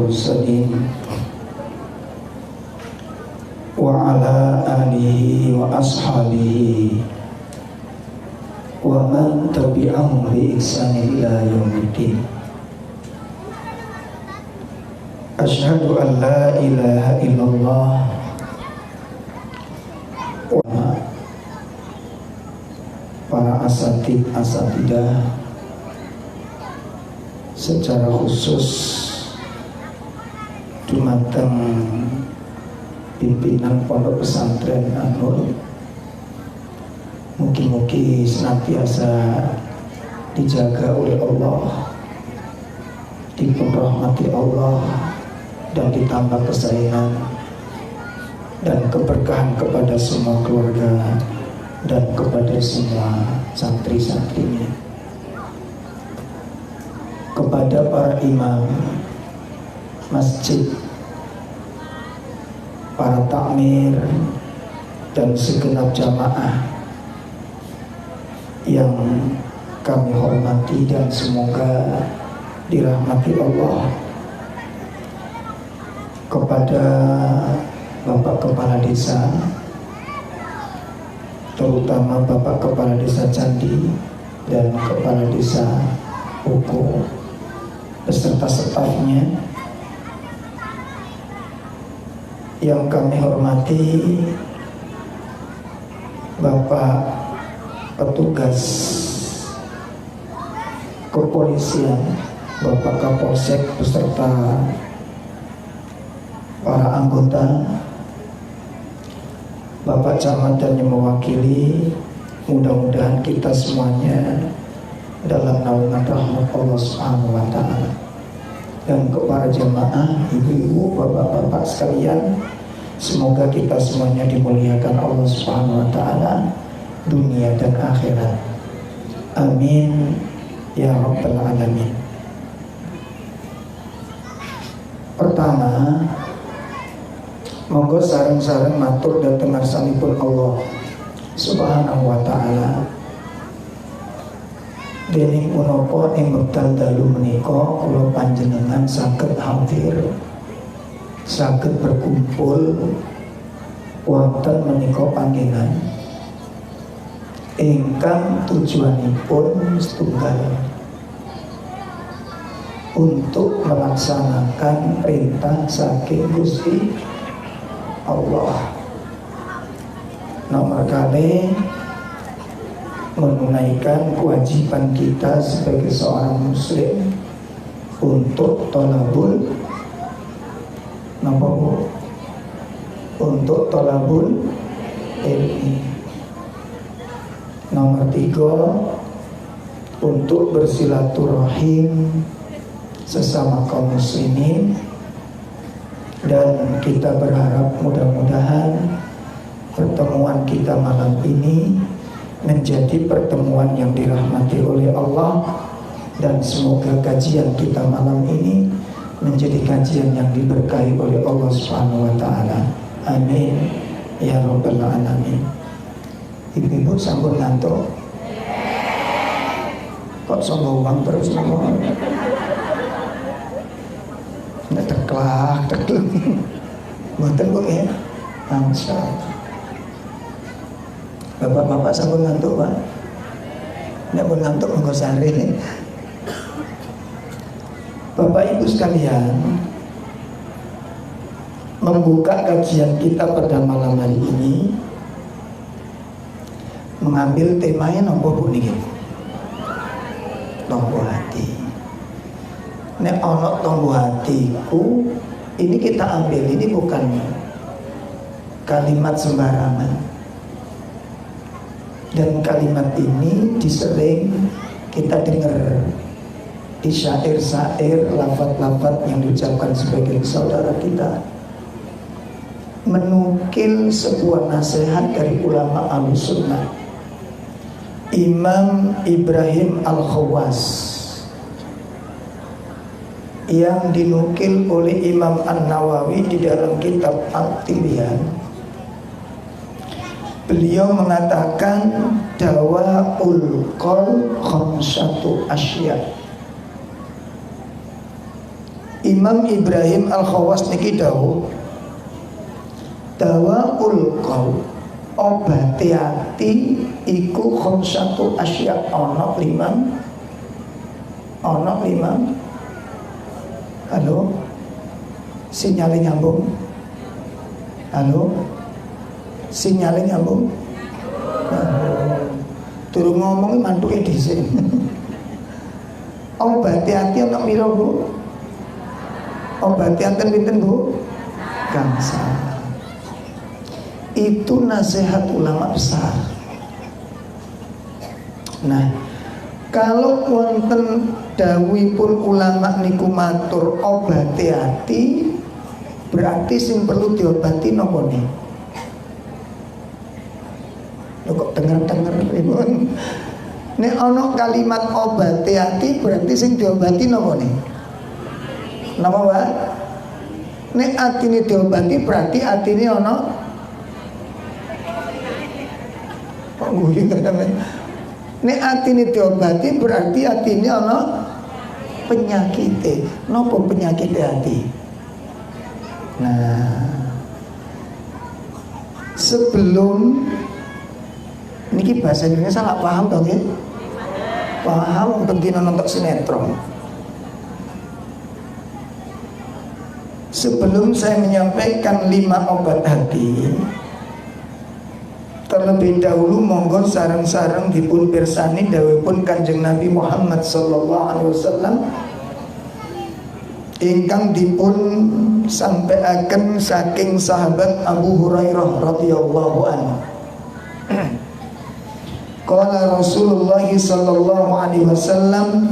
mursalin wa ala alihi wa ashabihi wa man tabi'ahum bi ihsanin ila yaumiddin. Asyhadu an la ilaha illallah wa para asatidah secara khusus dumateng pimpinan pondok pesantren An-Nur, mugi-mugi senantiasa dijaga oleh Allah, diperrahmati Allah, dan ditambah kesayangan dan keberkahan kepada semua keluarga dan kepada semua santri-santrinya, kepada para imam masjid, para takmir, dan segenap jamaah yang kami hormati dan semoga dirahmati Allah, kepada Bapak Kepala Desa, terutama Bapak Kepala Desa Candi dan Kepala Desa Uko beserta stafnya yang kami hormati, Bapak petugas kepolisian, Bapak Kapolsek beserta para anggota, Bapak Camat dan yang mewakili, mudah-mudahan kita semuanya dalam naungan rahmat Allah Subhanahu wa Ta'ala. Dan kepada jemaah, ibu-ibu, bapak-bapak sekalian, semoga kita semuanya dimuliakan Allah Subhanahu wa Ta'ala dunia dan akhirat. Amin ya rabbal alamin. Pertama, monggo sareng-sareng matur dhateng ngarsanipun Allah Subhanahu wa Ta'ala. Dene punapa ing wekdal dalu menika kula panjenengan saged hadir, saged berkumpul wonten menika panggenan ingkang tujuanipun setunggal, untuk melaksanakan perintah saking Gusti Allah. Nomor kali menunaikan kewajiban kita sebagai seorang muslim untuk tolabul ilmi. Nomor 3, untuk bersilaturahim sesama kaum muslimin. Dan kita berharap mudah-mudahan pertemuan kita malam ini menjadi pertemuan yang dirahmati oleh Allah, dan semoga kajian kita malam ini menjadi kajian yang diberkahi oleh Allah Subhanahu wa Ta'ala. Amin ya rabbal alamin. Ibu-ibu sampun ngantuk? Kok sombong terus ngomong? Nggak teklak. Mboten kok ya? Masya Allah. Bapak-bapak sampun ngantuk, Pak? Nek pun ngantuk monggo sare. Bapak Ibu sekalian, membuka kajian kita pada malam hari ini mengambil temanya nopo Bu niki? Tombo hati. Nek ono tombo hatiku, ini kita ambil, ini bukan kalimat sembarangan. Dan kalimat ini disering kita dengar di syair-syair, lafaz-lafaz yang diucapkan sebagai saudara kita, menukil sebuah nasihat dari ulama Ahlussunnah, Imam Ibrahim Al-Khawas, yang dinukil oleh Imam An-Nawawi di dalam kitab At-Tibyan. Beliau mengatakan dawaul qol khamsatu asya. Imam Ibrahim Al-Khawas niki dawuh, dawaul qaul, obati ati iku khamsatu asya, ana 5. Halo, sinyalnya nyambung. Halo, sinyalnya nyambung. Turun ngomong mantuke dhisik. Obati ati ana pira, Bu? Obati ati pinten, Bu? Gangsal. Itu nasihat ulama besar. Nah, kalau wonten dawuhipun ulama niku matur obati ati, berarti sing perlu diobati napa nih? Lho kok denger-denger pripun? Nek ana kalimat obati ati berarti sing diobati napa nih? Napa, Pak? Nek atine diobati berarti atine ana kok guyu tenan. Nek atine diobati berarti atine ana penyakite. Napa penyakit hati? Nah, sebelum niki bahasa Indonesia salah paham dong ya? Paham penting nonton sinetron. Sebelum saya menyampaikan 5 obat hati, terlebih dahulu monggo sareng-sareng dipun pirsani dawuhipun Kanjeng Nabi Muhammad sallallahu alaihi wasallam ingkang dipun sampaikan saking sahabat Abu Hurairah radhiyallahu anhu. Qala Rasulullah sallallahu alaihi wasallam,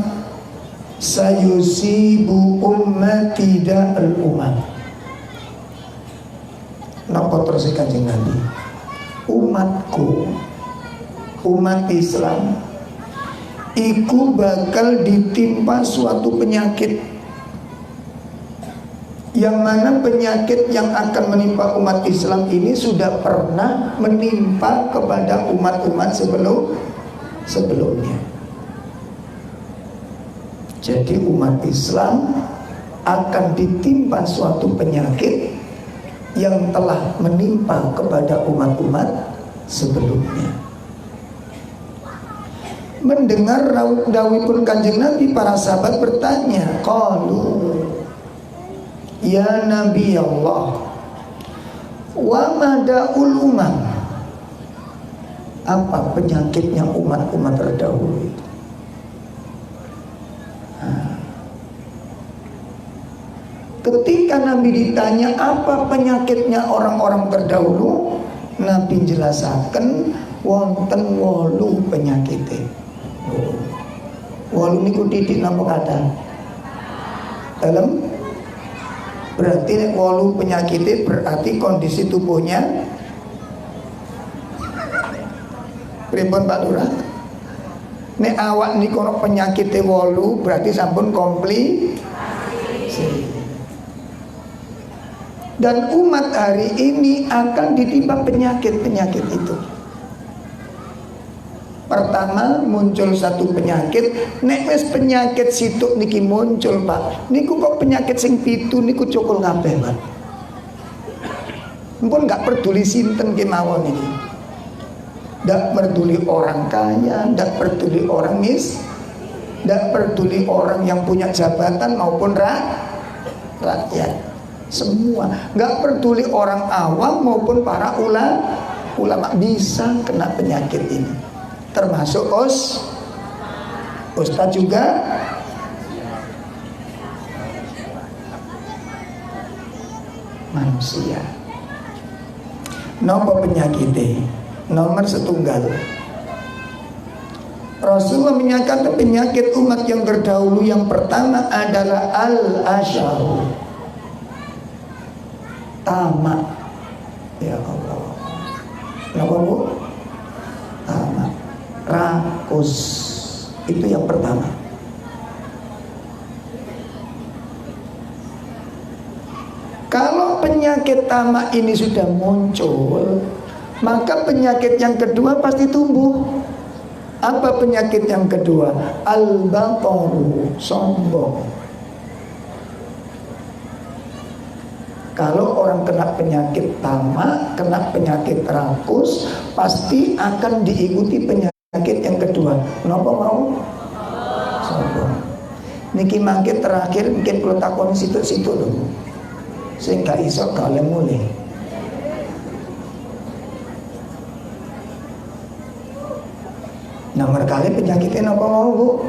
sayusibu ummati da'al umam. Napa terus Kanjeng Nabi? Umatku, umat Islam iku bakal ditimpa suatu penyakit, yang mana penyakit yang akan menimpa umat Islam ini sudah pernah menimpa kepada umat-umat sebelumnya. Jadi umat Islam akan ditimpa suatu penyakit yang telah menimpa kepada umat-umat sebelumnya. Mendengar dawuhipun Kanjeng Nabi, para sahabat bertanya, qalu ya Nabi Allah, wa madaul umam, apa penyakitnya umat-umat terdahulu itu? Ketika Nabi ditanya apa penyakitnya orang-orang terdahulu, Nabi jelaskan wonten 8 penyakit. 8 niku titik napa kata? Dalam berarti 8 penyakit berarti kondisi tubuhnya pripun Pak Lurah? Nek awak niku penyakit 8 berarti sampun komplit. Dan umat hari ini akan ditimpa penyakit-penyakit itu. Pertama muncul satu penyakit, nek wis penyakit situk niki muncul Pak, niku kok penyakit sing pitu niku cukul kabeh Pak. Mpun gak peduli sinten kemawon ini. Ndak peduli orang kaya, ndak peduli orang ndak peduli orang yang punya jabatan maupun rakyat. Semua, nggak peduli orang awam maupun para ulama bisa kena penyakit ini, termasuk ustadz juga. Manusia. Nomor penyakitnya nomor setunggal. Rasulullah menyatakan penyakit umat yang terdahulu yang pertama adalah al-asyaru, tamak. Ya Allah, kenapa Bu? Tamak, rakus, itu yang pertama. Kalau penyakit tamak ini sudah muncul, maka penyakit yang kedua pasti tumbuh. Apa penyakit yang kedua? Al-bataru, sombong. orang kena penyakit tamak, kena penyakit rakus, pasti akan diikuti penyakit yang kedua. Kenapa mau? Sombong. Niki mangke terakhir mungkin kalau takon situ-situ loh. Sehingga iso kalian mulai. Nomor kali penyakitnya apa mau bu?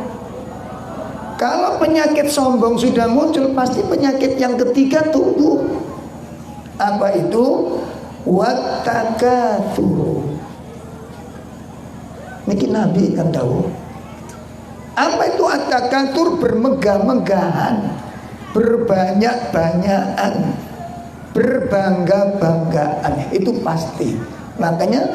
Kalau penyakit sombong sudah muncul, pasti penyakit yang ketiga tumbuh. Apa itu? Wattakatsur. Niki Nabi kan tahu. Apa itu at-takatsur? Bermegah-megahan, berbanyak-banyakan, berbangga-banggaan. Itu pasti. Makanya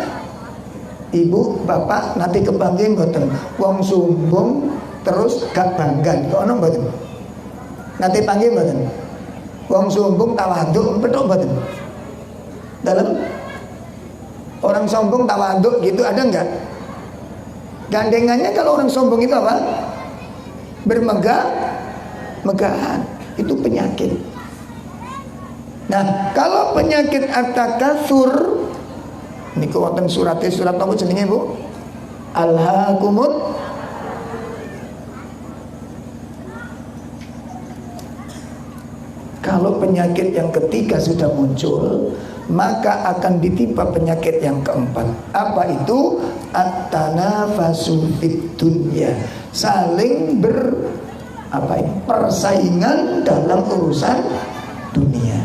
ibu, bapak nanti kepanggil mboten wong sombong terus gak bangga. Kok ono mboten? Nanti panggil mboten. Wong sombong tawaduk petuk mboten? Dalam orang sombong tawaduk gitu ada enggak? Gandengannya kalau orang sombong itu apa? Bermegah-megahan. Itu penyakit. Nah, kalau penyakit at-takatsur niku wonten surat apa jenenge Bu? Alhaakumut. Kalau penyakit yang ketiga sudah muncul, maka akan ditimpa penyakit yang keempat. Apa itu? At-tanafasu fid dunya. Saling persaingan dalam urusan dunia.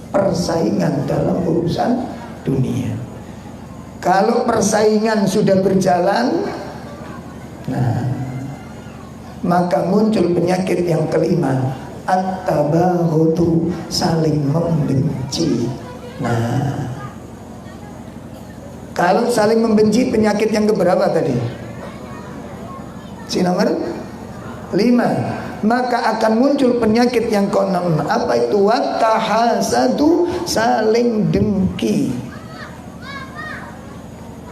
Persaingan dalam urusan dunia. Kalau persaingan sudah berjalan, nah, maka muncul penyakit yang kelima, at-tabaghudhu, saling membenci. Nah, kalau saling membenci, penyakit yang keberapa tadi? Si nomor 5. Maka akan muncul penyakit yang ke-6. Apa itu? Wattahasadu, saling dengki,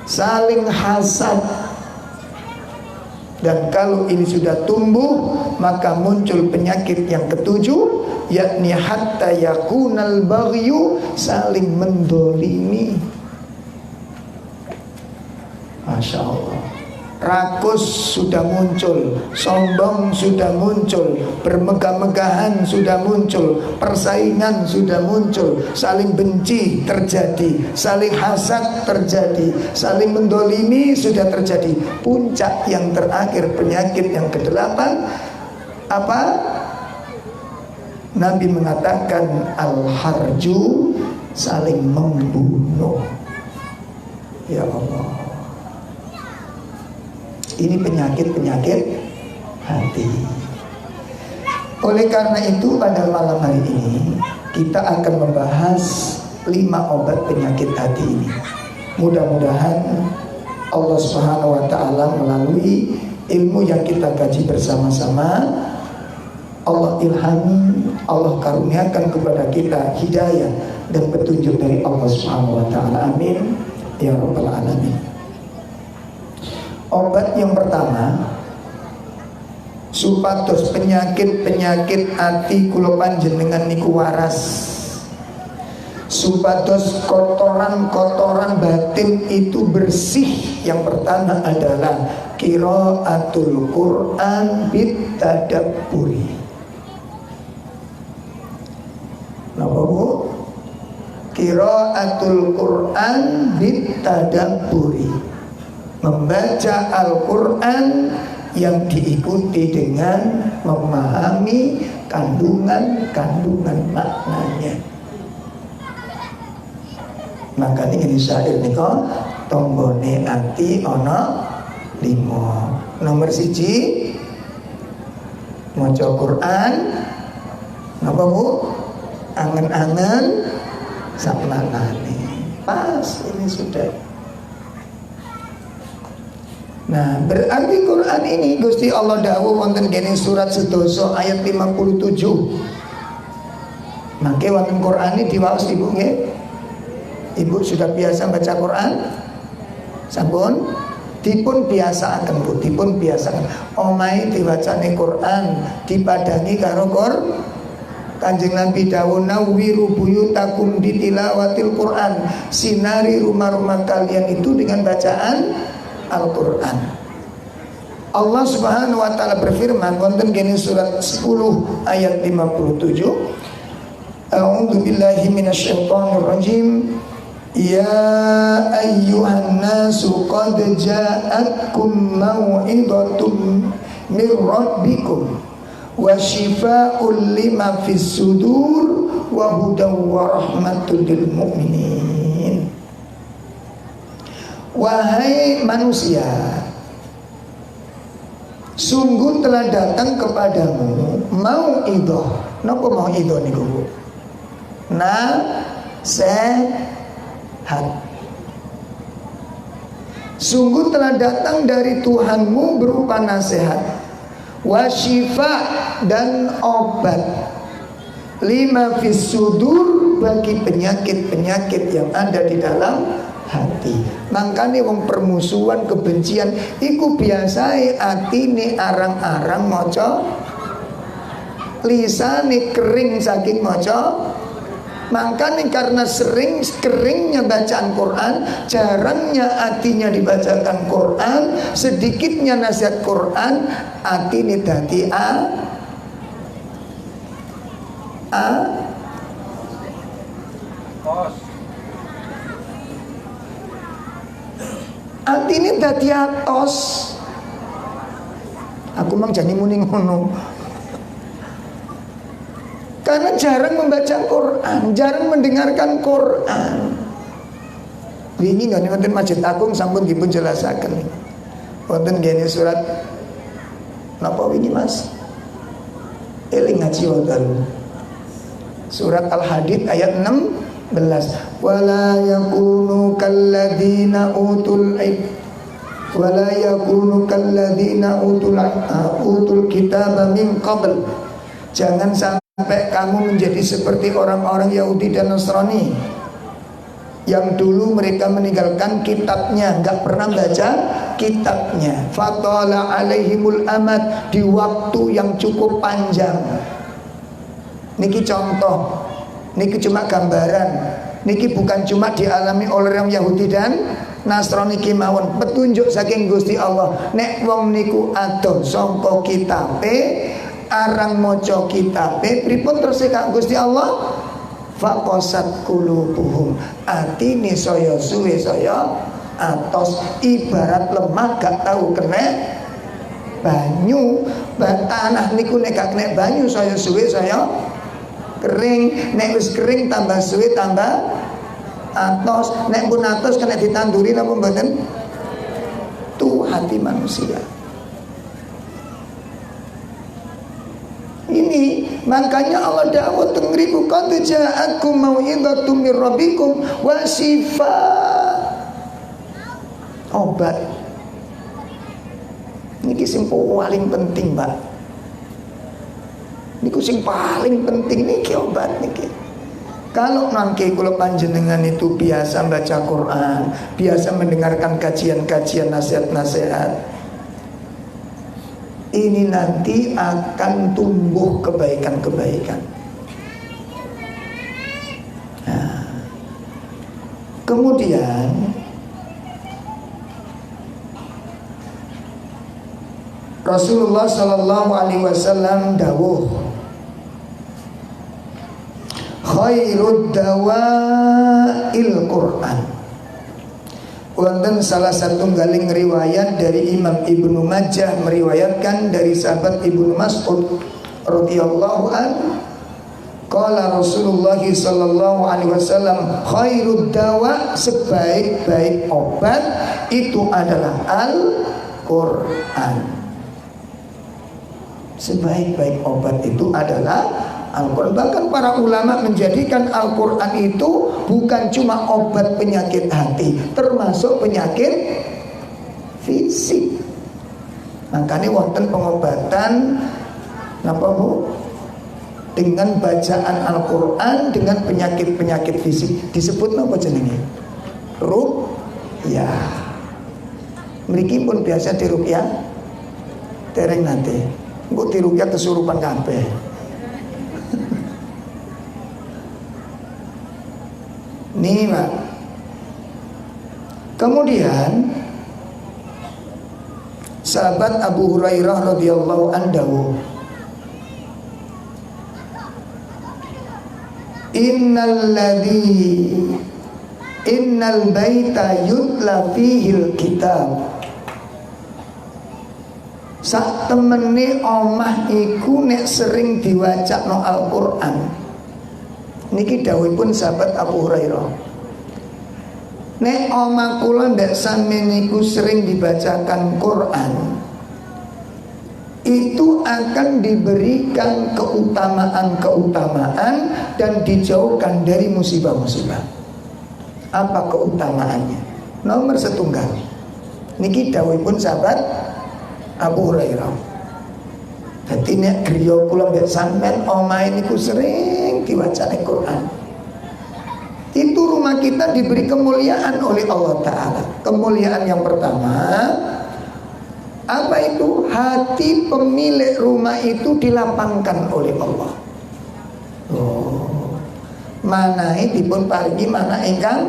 saling hasad. Dan kalau ini sudah tumbuh, maka muncul penyakit yang ke-7, yakni hatta yakunal baghyu, saling mendolimi. Masya Allah. Rakus sudah muncul, sombong sudah muncul, bermegah-megahan sudah muncul, persaingan sudah muncul, saling benci terjadi, saling hasad terjadi, saling mendolimi sudah terjadi. Puncak yang terakhir, penyakit yang ke-8 apa? Nabi mengatakan al-harju, saling membunuh. Ya Allah, ini penyakit-penyakit hati. Oleh karena itu pada malam hari ini kita akan membahas 5 obat penyakit hati ini. Mudah-mudahan Allah Subhanahu wa ta'ala melalui ilmu yang kita kaji bersama-sama, Allah ilhami, Allah karuniakan kepada kita hidayah dan petunjuk dari Allah Subhanahu wa ta'ala. Amin ya rabbal alamin. Obat yang pertama, supados penyakit-penyakit ati kula panjenengan niku waras, supados kotoran-kotoran batin itu bersih. Yang pertama adalah qiraatul Quran bitadabburi. Napa Bu? Qiraatul Quran bitadabburi. Membaca Al-Quran yang diikuti dengan memahami kandungan-kandungan maknanya. Maka ini syair nika tombone ati ana 5. Nomor 1 maca Quran. Napa Bu? Angen-angen sak maknane. Pas ini sudah. Nah, berarti Quran ini Gusti Allah dawuh wonten kene surat sedoso ayat 57. Mangke wonten Quran ini diwaos Ibu nggih? Ibu sudah biasa baca Quran? Sampun? Dipun biasaaken Bu, dipun biasakan. Omahe diwacane Quran dipadangi karo Kanjeng Nabi dawuh nawwiru buyutakum bitilawatil Quran. Sinari rumah-rumah kalian itu dengan bacaan Al-Quran. Allah Subhanahu wa taala berfirman wonten kene surat 10 ayat 57. A'udzu billahi minasyaitonir rajim. Ya ayyuhan nasu qad ja'atkum mau'izatum min rabbikum wa shifaa'un lima fis sudur wa hudan wa rahmatul lil mu'minin. Wahai manusia, sungguh telah datang kepadamu mau'izah. Napa mau'izah niku? Nasihat. Sungguh telah datang dari Tuhanmu berupa nasihat, wasyifa dan obat, lima fis sudur bagi penyakit-penyakit yang ada di dalam hati. Makanya wong permusuhan kebencian iku biasae atine arang-arang maca, lisane kering saking maca. Makanya karena sering keringnya bacaan Quran, jarangnya hatinya dibacakan Quran, sedikitnya nasihat Quran, atine dadi atine dadi atos. Aku mang jani muni ngono. Karena jarang membaca Quran, jarang mendengarkan Quran. Wingi nggak wonten Masjid Agung sampun dipun jelasaken. Wonten gene surat napa wingi Mas? Eling ngaji wonten. Surat Al-Hadid ayat 16. Wala yakunu kalladzina utul ilm wala yakunu kalladzina utul kitaba min qabl. Jangan sampai kamu menjadi seperti orang-orang Yahudi dan Nasrani yang dulu mereka meninggalkan kitabnya, nggak pernah baca kitabnya. Fatala alaihimul amad, di waktu yang cukup panjang. Niki contoh, niki cuma gambaran, niki bukan cuma dialami oleh orang Yahudi dan Nasrani kemawon, petunjuk saking Gusti Allah. Nek wong niku adoh sangka kitabe, arang maca kitabe, pripun terus kang Gusti Allah? Faqasat qulubuhum, atine saya suwe saya atos, ibarat lemah gak tahu kena banyu. Tanah niku nek gak kena banyu saya suwe saya kering, nek wis kering tambah suwe tambah atos, nek pun atos kena ditanduri napa mboten? Tuh hati manusia. Ini makanya Allah dawuh tengriku qad ja'akum mau'izatum mir rabbikum wa shifa, obat. Niki sing paling penting, Mbak. Niku sing paling penting niki obat niki. Kalau nangke kula panjenengan itu biasa baca Quran, biasa mendengarkan kajian-kajian nasihat-nasihat, ini nanti akan tumbuh kebaikan-kebaikan. Nah, kemudian Rasulullah Sallallahu Alaihi Wasallam dawuh, khairud dawa'il Quran. Wonten salah satu galing riwayat dari Imam Ibnu Majah meriwayatkan dari sahabat Ibnu Mas'ud radhiyallahu an, qala Rasulullah sallallahu alaihi wasallam, khairud dawa, sebaik-baik obat itu adalah Al-Qur'an. Sebaik-baik obat itu adalah Al-Quran. Bahkan para ulama menjadikan Al-Quran itu bukan cuma obat penyakit hati, termasuk penyakit fisik. Makanya wonten pengobatan napa Bu? Dengan bacaan Al-Quran dengan penyakit-penyakit fisik. Disebut napa jenenge? Ruqyah. Mriki pun biasa diruqyah dereng nanti. Engko diruqyah kesurupan kabeh. Nih Pak. Kemudian sahabat Abu Hurairah radhiyallahu anhu, innal baita yutla fihil kitab. Sak temene omah iku nek sering diwacakno Al-Qur'an. Niki dawuhipun sahabat Abu Hurairah. Nek omah kula ndak sampeyan niku sering dibacakan Quran, itu akan diberikan keutamaan-keutamaan dan dijauhkan dari musibah-musibah. Apa keutamaannya? Nomor setunggal. Niki dawuhipun sahabat Abu Hurairah. Dadi nek griya kula mbek sampean omahe niku sering diwacane Quran, itu rumah kita diberi kemuliaan oleh Allah Ta'ala. Kemuliaan yang pertama, apa itu? Hati pemilik rumah itu dilapangkan oleh Allah. Mana dipun paringi mana ingkang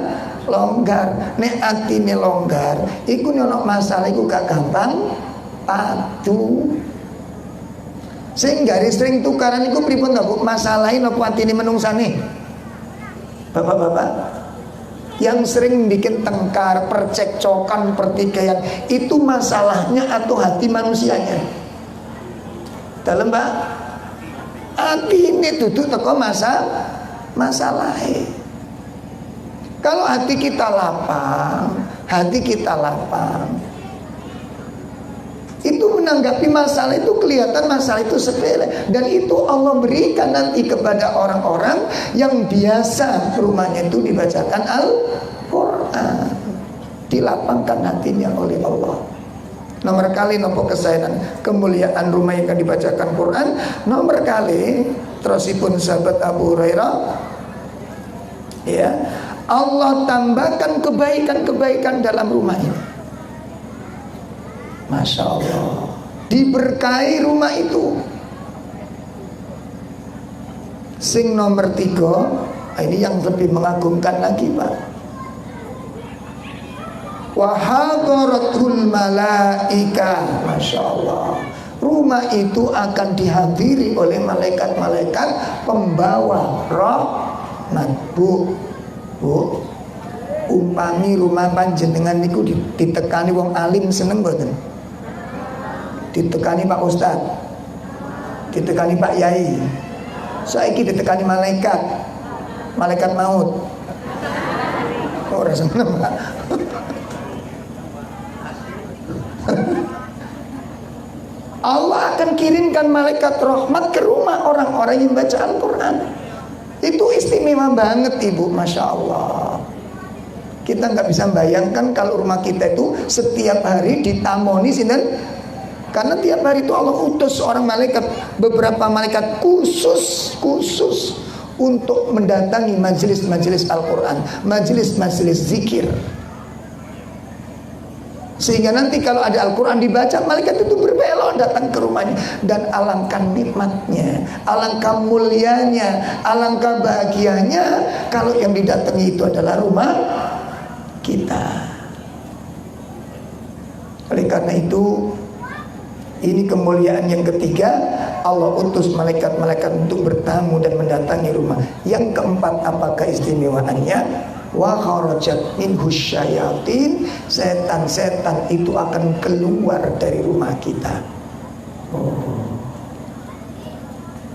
longgar. Nek atine longgar, iku nek masalah iku gak gampang padu. Sing garis sering tukaran iku pripun ta Bu? Masalahe napa atine menungsane? Bapak-bapak yang sering bikin tengkar, percekcokan, pertikaian, itu masalahnya atau hati manusianya? Dalam Pak, hati ini duduk teko masalahnya. Kalau hati kita lapang, itu menanggapi masalah itu kelihatan masalah itu sepele, dan itu Allah berikan nanti kepada orang-orang yang biasa rumahnya itu dibacakan Al-Quran, dilapangkan hatinya oleh Allah. Nomor kali nopo kesayangan kemuliaan rumah yang akan dibacakan Quran. Nomor kali terusipun sahabat Abu Hurairah, ya, Allah tambahkan kebaikan-kebaikan dalam rumah ini. Masya Allah, diberkahi rumah itu. Sing nomor 3, ini yang lebih mengagumkan lagi Pak. Wa hadaratul malaika. Masya Allah, rumah itu akan dihadiri oleh malaikat-malaikat pembawa rahmat. Bu, umpami rumah panjenengan niku ditekani wong alim seneng mboten? Ditekani Pak Ustad, ditekani Pak Yai, saiki ditekani malaikat maut. Ora seneng Pak. Allah akan kirimkan malaikat rahmat ke rumah orang-orang yang baca Al-Quran. Itu istimewa banget Ibu, Masya Allah. Kita nggak bisa bayangkan kalau rumah kita itu setiap hari ditamoni sinten. Karena tiap hari itu Allah utus seorang malaikat, beberapa malaikat khusus untuk mendatangi majelis-majelis Al-Quran, majelis-majelis zikir. Sehingga nanti kalau ada Al-Quran dibaca, malaikat itu berbelok datang ke rumahnya. Dan alangkah nikmatnya, alangkah mulianya, alangkah bahagianya kalau yang didatangi itu adalah rumah kita. Oleh karena itu, ini kemuliaan yang ketiga, Allah utus malaikat-malaikat untuk bertamu dan mendatangi rumah. Yang keempat, apa keistimewaannya? Wa kharajat minhu syayatin, setan-setan itu akan keluar dari rumah kita.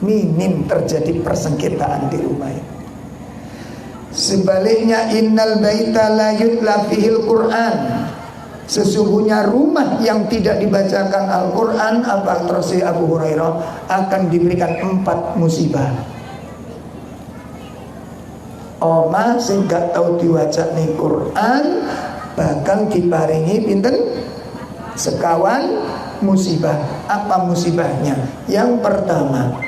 Minim terjadi persengketaan di rumah ini. Sebaliknya, innal baita la yutla fihil Qur'an. Sesungguhnya rumah yang tidak dibacakan Al-Quran, apa terus Abu Hurairah, akan diberikan 4 musibah. Oma sing gak tau diwacane Quran bakal diparingi pinten? Sekawan musibah. Apa musibahnya? Yang pertama,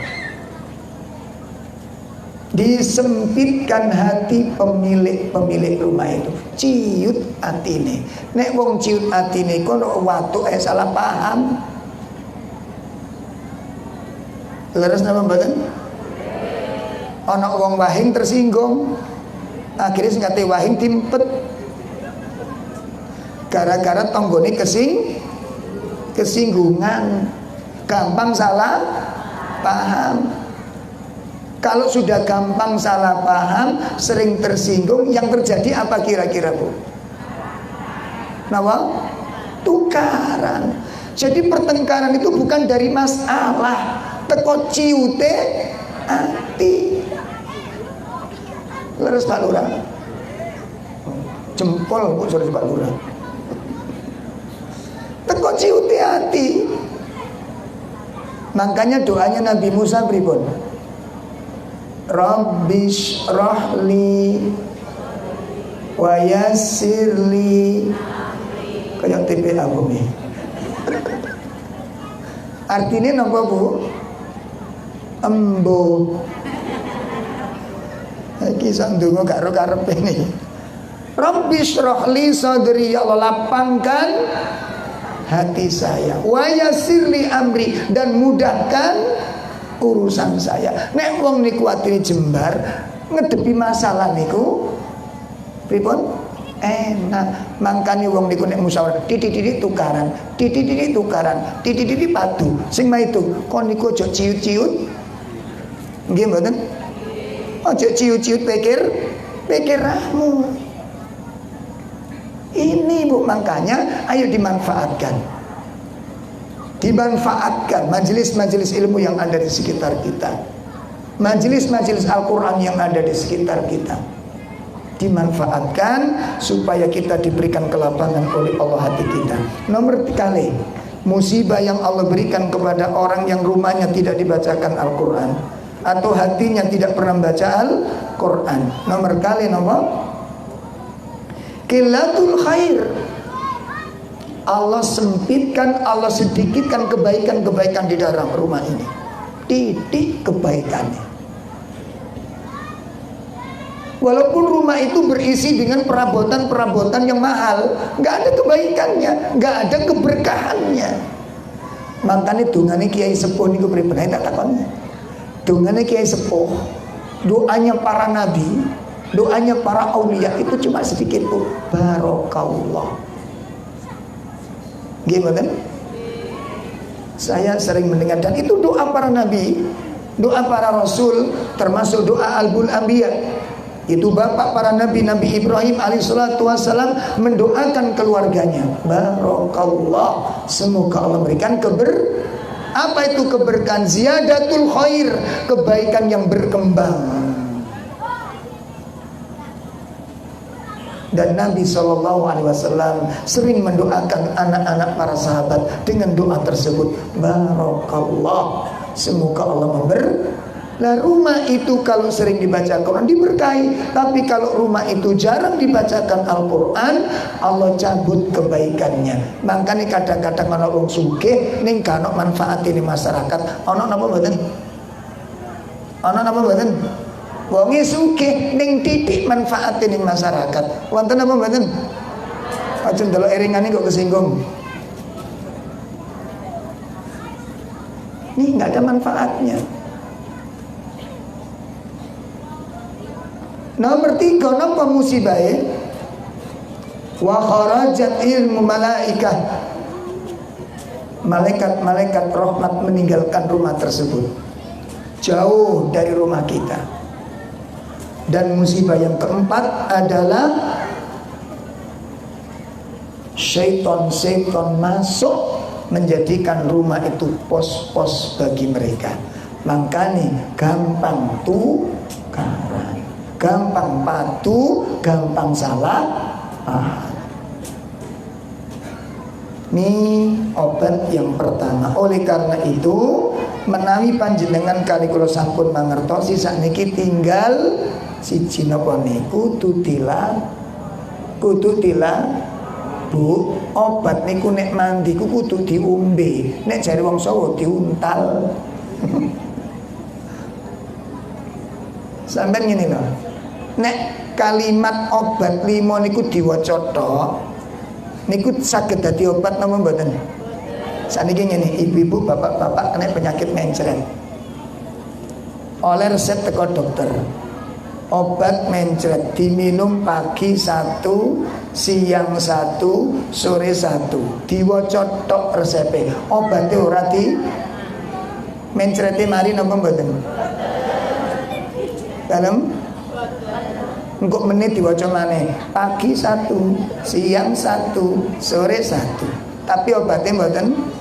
disempitkan hati pemilik rumah itu. Ciut atine. Nek wong ciut atine kono watu salah paham. Leres napa mboten? Ana wong wahing tersinggung. Akhirnya sing kate Wahing timpet gara-gara tonggone kesinggungan, gampang salah paham. Kalau sudah gampang salah paham, sering tersinggung, yang terjadi apa kira-kira Bu? Nawa? Tukaran. Jadi pertengkaran itu bukan dari masalah, teko ciute ati. Leres Pak Lurah. Jempol Bu, sorry Pak Lurah. Teko ciute ati. Makanya doanya Nabi Musa pripun? Rabbish rahli wa yassirli, kayak TPA bumi. Artinya apa Bu? Embo. Iki sak ndonga gak karepe ini. Rabbish rahli sadri, ya Allah lapangkan hati saya. Wa yassirli amri, dan mudahkan urusan saya. Nek wong niku atine jembar, ngedepi masalah niku pripun? Enak. Mangkane wong niku nek musyawarah titik-titik tukaran, titik-titik tukaran, titik-titik padu. Sing mah itu, kon niku aja ciut-ciut. Nggih mboten? Aja ciut-ciut pikirmu. Ini Bu, makanya ayo dimanfaatkan. Dimanfaatkan majelis-majelis ilmu yang ada di sekitar kita, majelis-majelis Al-Quran yang ada di sekitar kita, dimanfaatkan supaya kita diberikan kelapangan oleh Allah hati kita. Nomor kali musibah yang Allah berikan kepada orang yang rumahnya tidak dibacakan Al-Quran atau hatinya tidak pernah baca Al-Quran. Nomor kali qillatul khair. Allah sempitkan, Allah sedikitkan kebaikan-kebaikan di dalam rumah ini. Titik kebaikannya. Walaupun rumah itu berisi dengan perabotan-perabotan yang mahal, nggak ada kebaikannya, nggak ada keberkahannya. Makanya dungane Kiai Sepuh niku pripun tak takon. Dungane Kiai Sepuh, doanya para nabi, doanya para aulia itu cuma sedikit Bu. Barokallah. Gimana? Saya sering mendengar, dan itu doa para nabi, doa para rasul, termasuk doa albul anbiya. Itu bapak para nabi, Nabi Ibrahim alaihissalatu wassalam mendoakan keluarganya, barokallah, semoga Allah memberikan apa itu keberkahan? Ziyadatul khair, kebaikan yang berkembang. Dan Nabi SAW sering mendoakan anak-anak para sahabat dengan doa tersebut, barokallah, semoga Allah memberi. Nah rumah itu kalau sering dibaca Al-Quran diberkahi, tapi kalau rumah itu jarang dibacakan Al-Quran, Allah cabut kebaikannya. Makanya kadang-kadang ana wong sugih ning gak ono manfaat ini masyarakat. Ono napa mboten? Ono napa mboten? Wonge sugih ning titik manfaat ning masyarakat. Wonten apa mboten? Aja ndelok eringane kok kesinggung. Ini enggak ada manfaatnya. Nomor 3, napa musibahe? Wa kharajat ilmu malaikah. Malaikat-malaikat rahmat meninggalkan rumah tersebut, jauh dari rumah kita. Dan musibah yang keempat adalah syaitan masuk menjadikan rumah itu pos-pos bagi mereka. Makanya gampang tukaran, gampang patuh, gampang salah paham. Ini obat yang pertama. Oleh karena itu, menawi panjenengan kali kula sampun mangertosi sakniki tinggal siji napa niku kudu tilang Bu, obat niku nek mandi ku kudu diombe. Nek jare wong Jawa diuntal. Sampeyan ngene lho. Nek kalimat obat limo niku diwaca tok, niku saged dadi obat napa mboten? Saniki ngene, ibu-ibu, bapak-bapak kena penyakit mencret. Oleh resep teko dokter. Obat mencret diminum pagi 1, siang 1, sore 1. Diwaca tok resepe. Obate ora di mencrete mari napa mboten? Dalem engko menit diwaca maneh. Pagi 1, siang 1, sore 1. Tapi obatnya mboten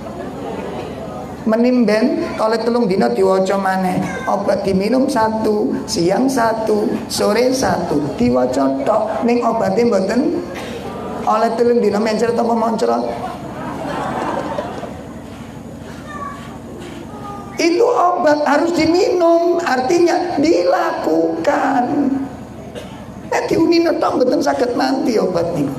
menimben oleh 3 dina diwaca maneh. Obat diminum 1, siang 1, sore 1. Diwaca tok ning obatnya mboten oleh 3 dina mencret apa moncrot. Itu obat harus diminum, artinya dilakukan. Nek diunine tok mboten saged mati obat niku.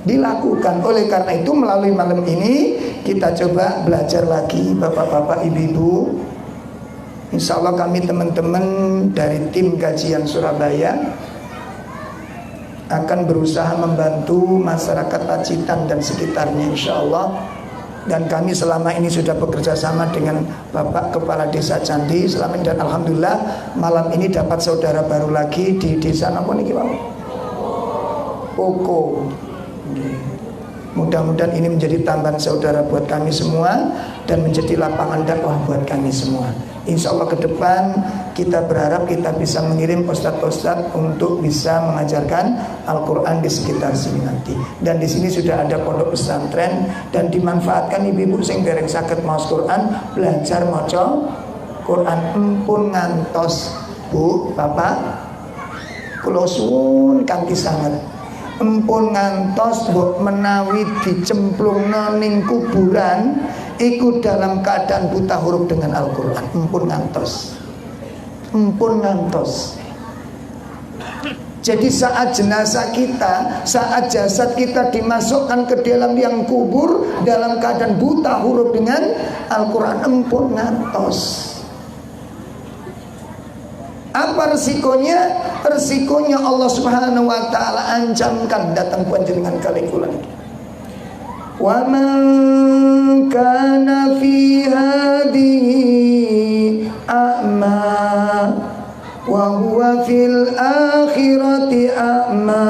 Dilakukan. Oleh karena itu melalui malam ini kita coba belajar lagi bapak-bapak ibu-ibu. Insya Allah kami teman-teman dari tim kajian Surabaya akan berusaha membantu masyarakat Pacitan dan sekitarnya insya Allah. Dan kami selama ini sudah bekerja sama dengan Bapak Kepala Desa Candi selama ini, dan alhamdulillah malam ini dapat saudara baru lagi di desa apa niki Pak? Poko. Mudah-mudahan ini menjadi tambahan saudara buat kami semua dan menjadi lapangan dakwah buat kami semua. Insya Allah ke depan kita berharap kita bisa mengirim ustadz-ustadz untuk bisa mengajarkan Al-Quran di sekitar sini nanti. Dan di sini sudah ada pondok pesantren dan dimanfaatkan ibu-ibu sing dereng saged maos Quran belajar maca Quran. Empun ngantos Bu, Bapak, kula suwun kanthi sanget. Empun ngantos mbok menawi dicemplungna ning kuburan iku dalam keadaan buta huruf dengan Al-Quran. Empun ngantos. Empun ngantos. Jadi saat jenazah kita, saat jasad kita dimasukkan ke dalam liang kubur dalam keadaan buta huruf dengan Al-Quran, empun ngantos. Apa resikonya? Resikonya Allah Subhanahu wa taala ancamkan datang panjenengan kali kula niki. Wa man kana fi hadhihi a'ma wa huwa fil akhirati a'ma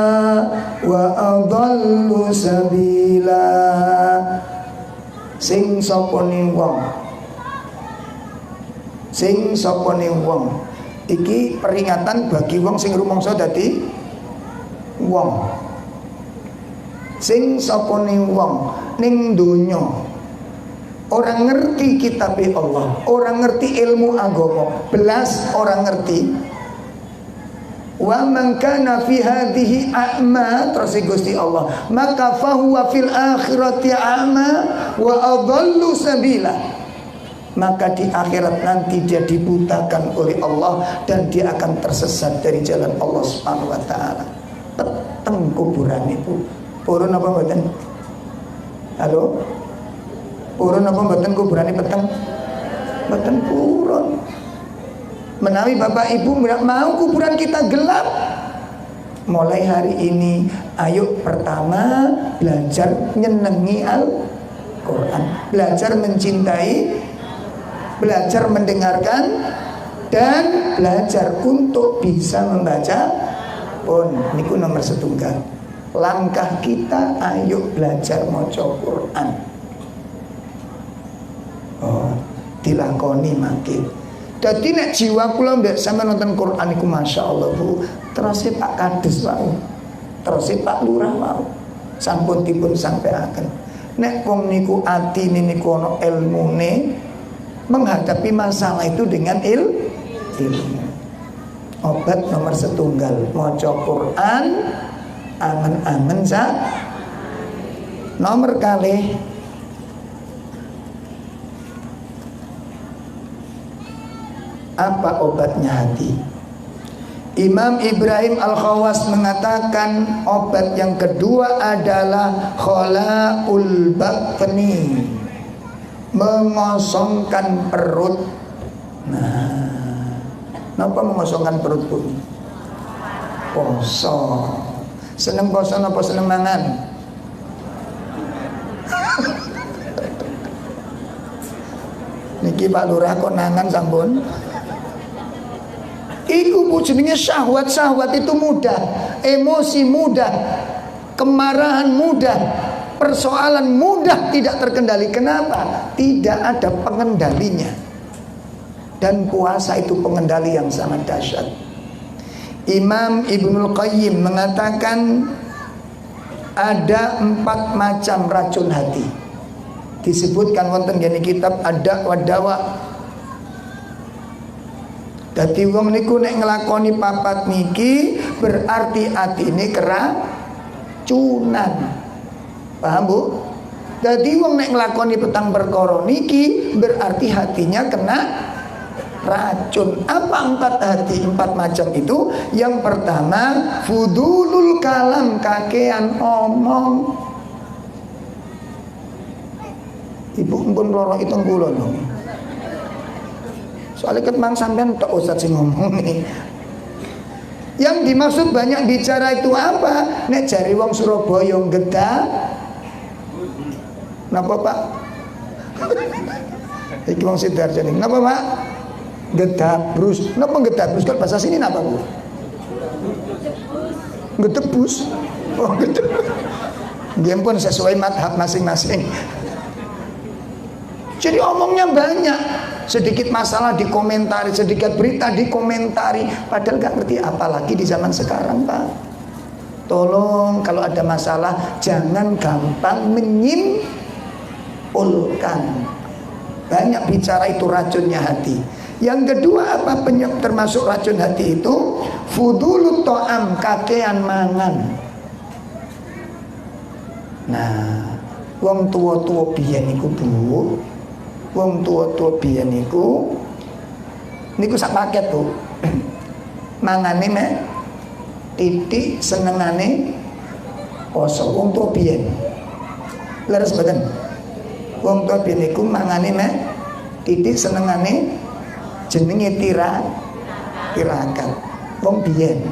wa adallu sabila. Sing sapa ning wong, sing sapa ning wong. Iki peringatan bagi wong sing rumangsa dadi wong. Sing sapa ning wong ning donya orang ngerti kitab Allah, orang ngerti ilmu agama, belas orang ngerti. Wa man kana fi hadhihi a'ma, terus Gusti Allah, maka fahuwa fil akhirati a'ma wa adallu sabila. Maka di akhirat nanti dia dibutakan oleh Allah dan dia akan tersesat dari jalan Allah Subhanahu wa taala. Peteng kuburan itu. Purun apa mboten? Halo? Purun apa mboten kuburane peteng? Mboten purun. Menawi Bapak Ibu mau kuburan kita gelap, mulai hari ini ayo pertama belajar nyenengi Al-Quran, belajar mencintai, belajar mendengarkan, dan belajar untuk bisa membaca pun. Niku nomor setunggal. Langkah kita ayo belajar maca Quran. Oh, dilakoni makin. Dadi nek jiwa kula mbek sampean nonton Quran iku masyaallah Bu, terus Pak Kades wae. Terus Pak Lurah wae. Sampun dipun sampaiaken. Nek wong niku atine niku ana ilmune, menghadapi masalah itu dengan ilmu. Obat nomor setunggal maca Quran, angen-angen sa. Nomor kalih apa obatnya hati? Imam Ibrahim Al-Khawas mengatakan obat yang kedua adalah khala'ul batni, mengosongkan perut. Nah, kenapa mengosongkan perut pun? Poso. Seneng poso apa seneng mangan? Niki Pak Lurah kok nangan sampun? Iku bu jenenge syahwat. Syahwat itu mudah, emosi mudah, kemarahan mudah, persoalan mudah tidak terkendali. Kenapa? Tidak ada pengendalinya. Dan puasa itu pengendali yang sangat dahsyat. Imam Ibnul Qayyim mengatakan ada 4 macam racun hati. Disebutkan wonten gene kitab Ada wa Dawa. Dadi wong niku nek nglakoni papat niki berarti atine keracunan. Paham Bu? Dadi wong nek nglakoni petang perkara niki berarti hatinya kena racun. Apa 4 hati? 4 macam itu. Yang pertama, fudulul kalam, kakean omong. Ibu pun loro itu kula lho. Soalnya ket mang sampean tok Ustaz sing ngomong nih. Yang dimaksud banyak bicara itu apa? Nek jari wong Surabaya gedah. Napa Pak? Iki wong Sidoarjo ning. Napa Pak? Gedabrus. Napa gedabrus? Kalau bahasa sini napa Bu? Gedebus. Oh, gedebus. Dia pun sesuai madhab masing-masing. Jadi omongnya banyak. Sedikit masalah dikomentari, sedikit berita dikomentari, padahal gak ngerti. Apalagi di zaman sekarang Pak. Tolong kalau ada masalah jangan gampang menyimpulkan. Banyak bicara itu racunnya hati. Yang kedua apa termasuk racun hati itu? Fudulut to'am, kakean mangan. Nah, wong tua-tua biyen iku Bu. Wong tua-tua biyen niku sak paket tuh. Mangane mek titik senengane poso. Wong tua biyen. Leres mboten? Wong tua biyen niku mangane mek titik senengane jenenge tirakat. Wong biyen.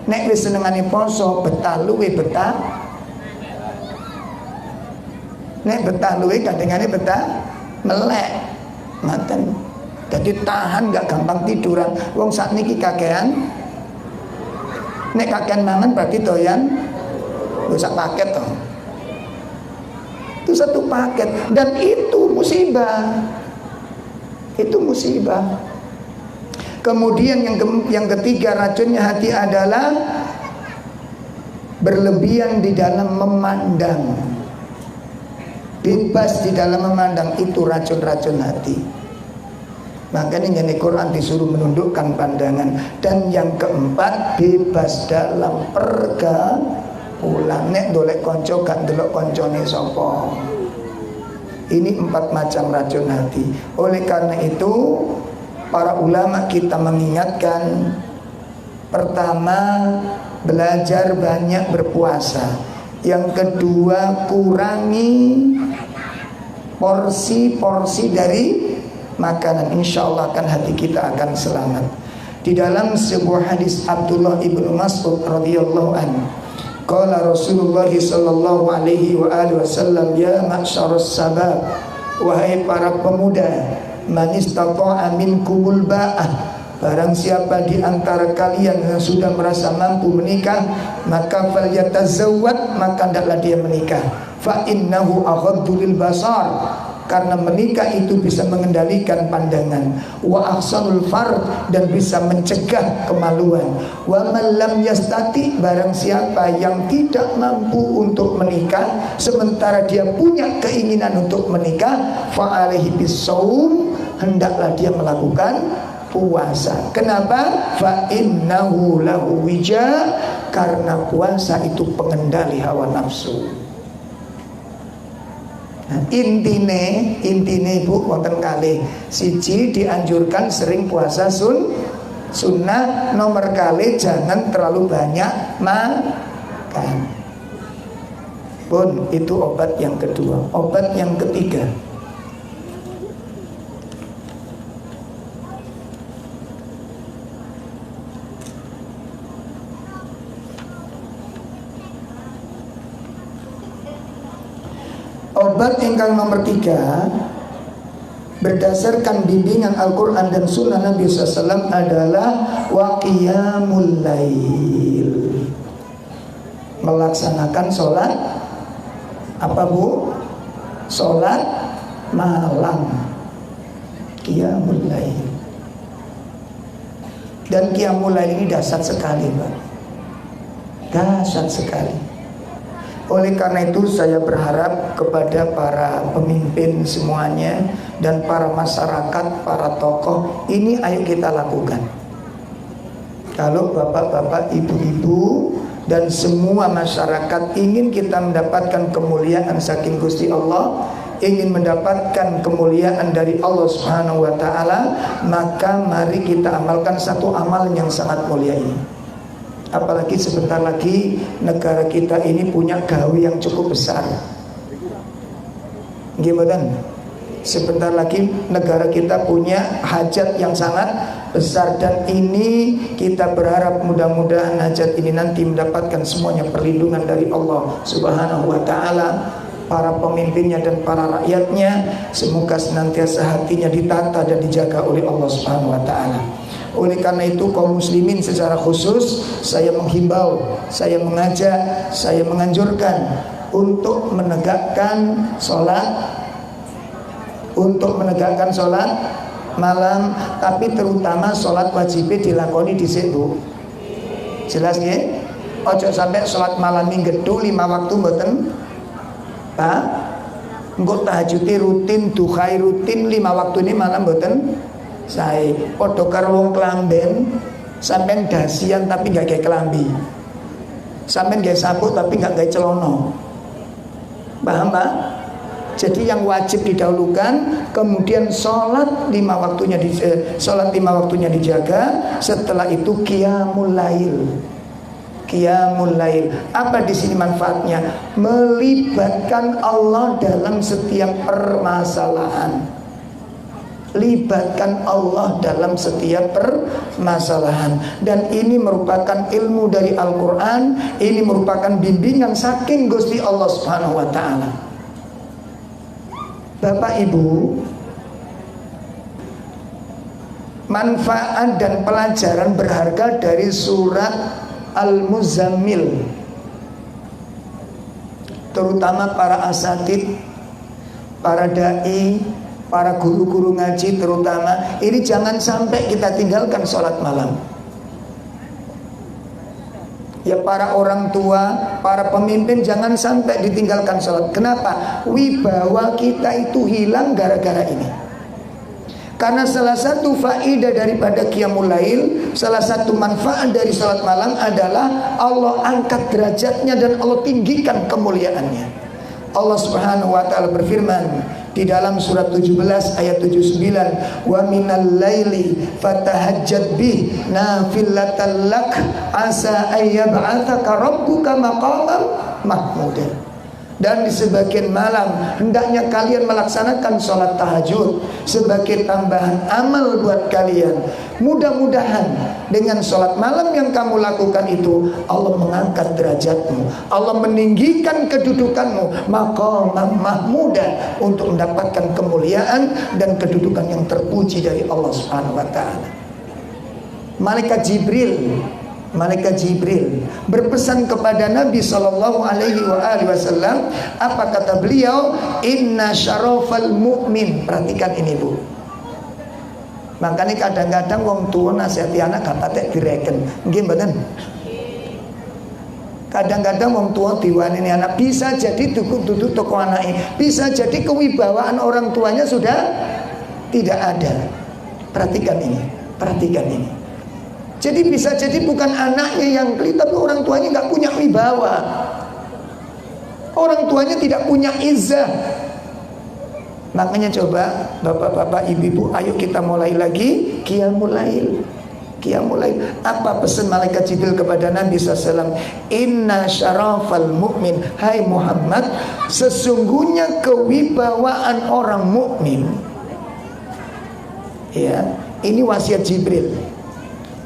Nek wis senengane poso, betah luwe betah. Nek betah luwe kadangane betah melek, ngaten. Jadi tahan gak gampang tiduran. Wong sakniki kakean. Nek kakean mangan berarti doyan sak paket toh. Itu satu paket dan itu musibah. Itu musibah. Kemudian yang ketiga racunnya hati adalah berlebihan di dalam memandang. Bebas di dalam memandang, itu racun-racun hati. Makanya ini Quran disuruh menundukkan pandangan. Dan yang keempat, bebas dalam pergaulan. Nek dolek konco gak delok koncone sapa. Ini 4 macam racun hati. Oleh karena itu para ulama kita mengingatkan, pertama, belajar banyak berpuasa. Yang kedua, kurangi porsi-porsi dari makanan. Insya Allah kan hati kita akan selamat. Di dalam sebuah hadis Abdullah ibnu Mas'ud radhiyallahu anhu, qala Rasulullah sallallahu alaihi wa alihi wasallam, ya ma'syarus sabab, wahai para pemuda, man istata'a minkumul ba'ah, barang siapa di antara kalian yang sudah merasa mampu menikah, maka falyatazawwad, maka hendaklah dia menikah. Fa innahu aghaddu lil basar, karena menikah itu bisa mengendalikan pandangan. Wa ahsanul fard, dan bisa mencegah kemaluan. Wa man lam yastati, barang siapa yang tidak mampu untuk menikah sementara dia punya keinginan untuk menikah, fa alaihi bisawm, hendaklah dia melakukan puasa. Kenapa? Fa innahu lahu wija, karena puasa itu pengendali hawa nafsu. Nah, intine Ibu wonten kalih. Siji, dianjurkan sering puasa sunnah. Nomor kali jangan terlalu banyak makan. Pun itu obat yang kedua. Obat yang ketiga, obat ingkang nomor 3, berdasarkan bimbingan Al-Quran dan Sunnah Nabi SAW adalah wa qiyamul lail, melaksanakan sholat apa Bu? Sholat malam, qiyamul lail. Dan qiyamul lail ini dahsyat sekali Pak, dahsyat sekali. Oleh karena itu saya berharap kepada para pemimpin semuanya dan para masyarakat, para tokoh, ini ayo kita lakukan. Kalau bapak-bapak, ibu-ibu dan semua masyarakat ingin kita mendapatkan kemuliaan saking Gusti Allah, ingin mendapatkan kemuliaan dari Allah Subhanahu wa taala, maka mari kita amalkan satu amalan yang sangat mulia ini. Apalagi sebentar lagi negara kita ini punya gawe yang cukup besar. Gimana? Sebentar lagi negara kita punya hajat yang sangat besar, dan ini kita berharap mudah-mudahan hajat ini nanti mendapatkan semuanya perlindungan dari Allah Subhanahu wa taala. Para pemimpinnya dan para rakyatnya semoga senantiasa hatinya ditata dan dijaga oleh Allah Subhanahu wa taala. Oleh karena itu kaum muslimin secara khusus saya menghimbau, saya mengajak, saya menganjurkan untuk menegakkan sholat, malam, tapi terutama sholat wajibnya dilakoni di situ. Jelas ya? Ojo sampai sholat malam minggu 5 waktu mboten Pak. Engko tahajud rutin, duhai rutin 5 waktu ini malam mboten. Saya podo karo wong kelamben, sampean dasian tapi gak gawe kelambi, sampean gawe sabuk tapi gak gawe celono. Paham Pak? Jadi yang wajib didahulukan, kemudian sholat 5 waktunya dijaga. Setelah itu qiyamul lail. Qiyamul lail. Apa di sini manfaatnya? Melibatkan Allah dalam setiap permasalahan. Libatkan Allah dalam setiap permasalahan. Dan ini merupakan ilmu dari Al-Quran. Ini merupakan bimbingan saking Gusti Allah Subhanahu wa ta'ala. Bapak Ibu, manfaat dan pelajaran berharga dari surat Al-Muzammil, terutama para asatid, para da'i, para guru-guru ngaji terutama, ini jangan sampai kita tinggalkan sholat malam. Ya para orang tua, para pemimpin jangan sampai ditinggalkan sholat. Kenapa? Wibawa kita itu hilang gara-gara ini. Karena salah satu faidah daripada qiyamul lail, salah satu manfaat dari sholat malam adalah Allah angkat derajatnya dan Allah tinggikan kemuliaannya. Allah Subhanahu wa ta'ala berfirman di dalam surat 17 ayat 79, wa minal laili fatahajjad bih nafilatan lak asa ayyab'atsaka rabbuka maqaman mahmuda. Dan di sebagian malam hendaknya kalian melaksanakan sholat tahajud sebagai tambahan amal buat kalian. Mudah-mudahan dengan sholat malam yang kamu lakukan itu Allah mengangkat derajatmu, Allah meninggikan kedudukanmu maqaman mahmuda, untuk mendapatkan kemuliaan dan kedudukan yang terpuji dari Allah Subhanahu wa ta'ala. Malaikat Jibril berpesan kepada Nabi sallallahu alaihi wasallam. Apa kata beliau? Inna syarafal mu'min. Perhatikan ini Bu. Makanya kadang-kadang wong tua nasihati anak kata direken. Nggih mboten? Kadang-kadang wong tua diwani anak, bisa jadi duduk toko anaknya, bisa jadi kewibawaan orang tuanya sudah tidak ada. Perhatikan ini. Jadi bisa jadi bukan anaknya yang keli, tapi orang tuanya nggak punya wibawa, orang tuanya tidak punya izzah. Makanya coba bapak-bapak, ibu-ibu, ayo kita mulai lagi qiyamul lail. Apa pesan malaikat Jibril kepada Nabi SAW? Inna syarafal mu'min, hai Muhammad, sesungguhnya kewibawaan orang mukmin. Ya, ini wasiat Jibril.